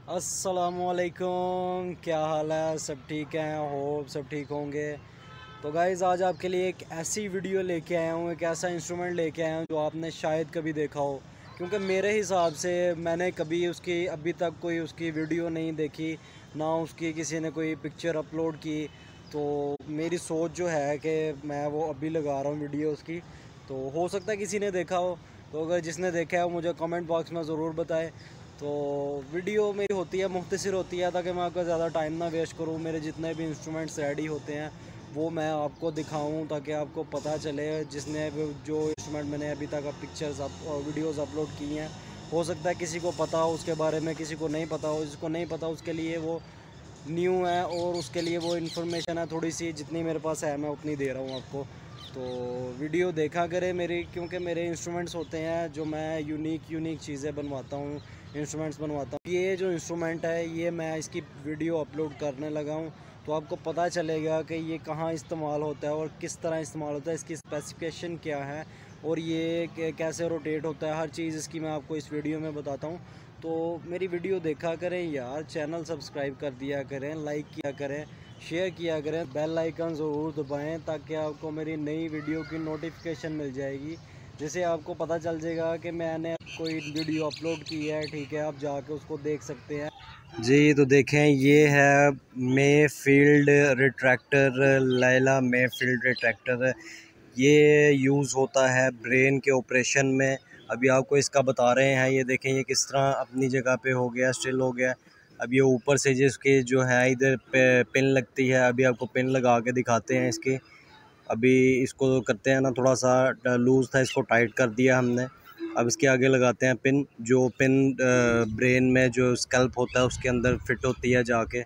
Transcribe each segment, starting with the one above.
अस्सलामुअलैकुम, क्या हाल है? सब ठीक हैं? होप सब ठीक होंगे। तो गाइज़ आज आपके लिए एक ऐसी वीडियो लेके आया हूँ, एक ऐसा इंस्ट्रूमेंट लेके आया हूँ जो आपने शायद कभी देखा हो, क्योंकि मेरे हिसाब से मैंने कभी उसकी अभी तक कोई उसकी वीडियो नहीं देखी, ना उसकी किसी ने कोई पिक्चर अपलोड की। तो मेरी सोच जो है कि मैं वो अभी लगा रहा हूँ वीडियो उसकी, तो हो सकता है किसी ने देखा हो। तो अगर जिसने देखा है मुझे कमेंट बॉक्स में ज़रूर बताएं। तो वीडियो मेरी होती है मुख्तसर होती है, ताकि मैं आपका ज़्यादा टाइम ना वेस्ट करूँ। मेरे जितने भी इंस्ट्रूमेंट्स रेडी होते हैं वो मैं आपको दिखाऊं, ताकि आपको पता चले। जिसने जो इंस्ट्रूमेंट मैंने अभी तक पिक्चर्स वीडियोस अपलोड की हैं, हो सकता है किसी को पता हो उसके बारे में, किसी को नहीं पता हो। जिसको नहीं पता उसके लिए वो न्यू है, और उसके लिए वो इन्फॉर्मेशन है थोड़ी सी, जितनी मेरे पास है मैं उतनी दे रहा हूँ आपको। तो वीडियो देखा करें मेरी, क्योंकि मेरे इंस्ट्रूमेंट्स होते हैं जो मैं यूनिक चीज़ें बनवाता हूँ, इंस्ट्रूमेंट्स बनवाता हूँ। ये जो इंस्ट्रूमेंट है ये मैं इसकी वीडियो अपलोड करने लगा हूँ, तो आपको पता चलेगा कि ये कहाँ इस्तेमाल होता है और किस तरह इस्तेमाल होता है, इसकी स्पेसिफिकेशन क्या है, और ये कैसे रोटेट होता है। हर चीज़ इसकी मैं आपको इस वीडियो में बताता हूँ। तो मेरी वीडियो देखा करें यार, चैनल सब्सक्राइब कर दिया करें, लाइक किया करें, शेयर किया करें, बेल आइकन ज़रूर दबाएं, ताकि आपको मेरी नई वीडियो की नोटिफिकेशन मिल जाएगी, जिससे आपको पता चल जाएगा कि मैंने कोई वीडियो अपलोड की है। ठीक है, आप जाके उसको देख सकते हैं जी। तो देखें, ये है mayfield retractor, layla mayfield retractor. ये यूज़ होता है ब्रेन के ऑपरेशन में। अभी आपको इसका बता रहे हैं, ये देखें ये किस तरह अपनी जगह पे हो गया, स्टिल हो गया। अब ये ऊपर से जिसके जो है इधर पे पिन लगती है, अभी आपको पिन लगा के दिखाते हैं इसके। अभी इसको करते हैं ना, थोड़ा सा लूज़ था, इसको टाइट कर दिया हमने। अब इसके आगे लगाते हैं पिन, जो पिन ब्रेन में जो स्कैल्प होता है उसके अंदर फिट होती है जाके।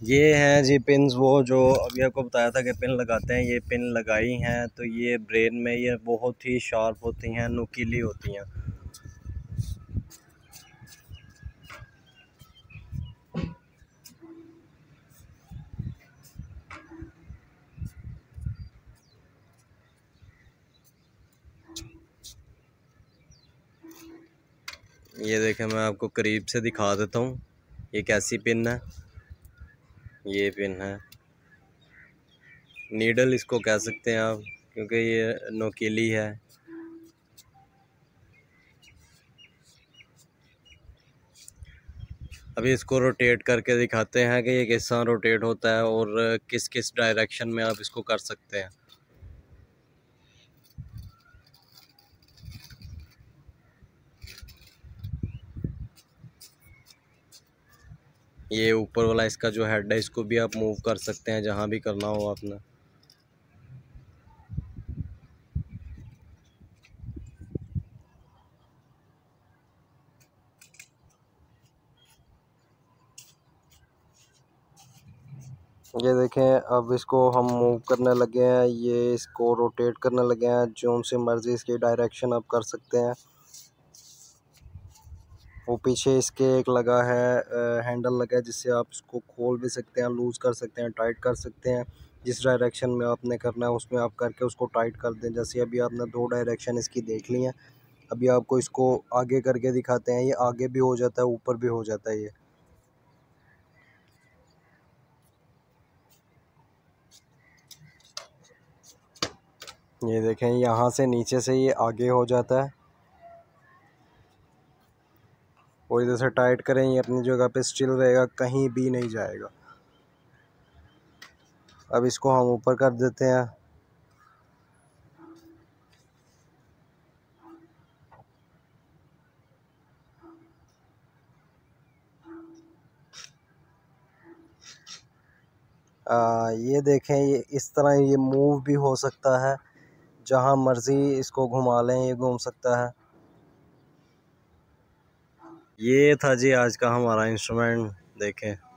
ये हैं जी पिन्स, वो जो अभी आपको बताया था कि पिन लगाते हैं, ये पिन लगाई हैं। तो ये ब्रेन में ये बहुत ही शार्प होती हैं, नुकीली होती हैं। ये देखें, मैं आपको करीब से दिखा देता हूँ ये कैसी पिन है। ये पिन है, नीडल इसको कह सकते हैं आप, क्योंकि ये नुकीली है। अभी इसको रोटेट करके दिखाते हैं कि ये किस तरह रोटेट होता है और किस किस डायरेक्शन में आप इसको कर सकते हैं। ये ऊपर वाला इसका जो हेड है, इसको भी आप मूव कर सकते हैं जहाँ भी करना हो आपने। ये देखें, अब इसको हम मूव करने लगे हैं, ये इसको रोटेट करने लगे हैं। जो से मर्ज़ी इसकी डायरेक्शन आप कर सकते हैं। वो पीछे इसके एक लगा है, हैंडल लगा है, जिससे आप इसको खोल भी सकते हैं, लूज़ कर सकते हैं, टाइट कर सकते हैं। जिस डायरेक्शन में आपने करना है उसमें आप करके उसको टाइट कर दें। जैसे अभी आपने दो डायरेक्शन इसकी देख ली हैं, अभी आपको इसको आगे करके दिखाते हैं। ये आगे भी हो जाता है, ऊपर भी हो जाता है। ये देखें, यहाँ से नीचे से ये आगे हो जाता है, और इधर से टाइट करें ये अपनी जगह पे स्टिल रहेगा, कहीं भी नहीं जाएगा। अब इसको हम ऊपर कर देते हैं। ये देखें, ये इस तरह ये मूव भी हो सकता है, जहाँ मर्ज़ी इसको घुमा लें ये घूम सकता है। ये था जी आज का हमारा इंस्ट्रूमेंट। देखें।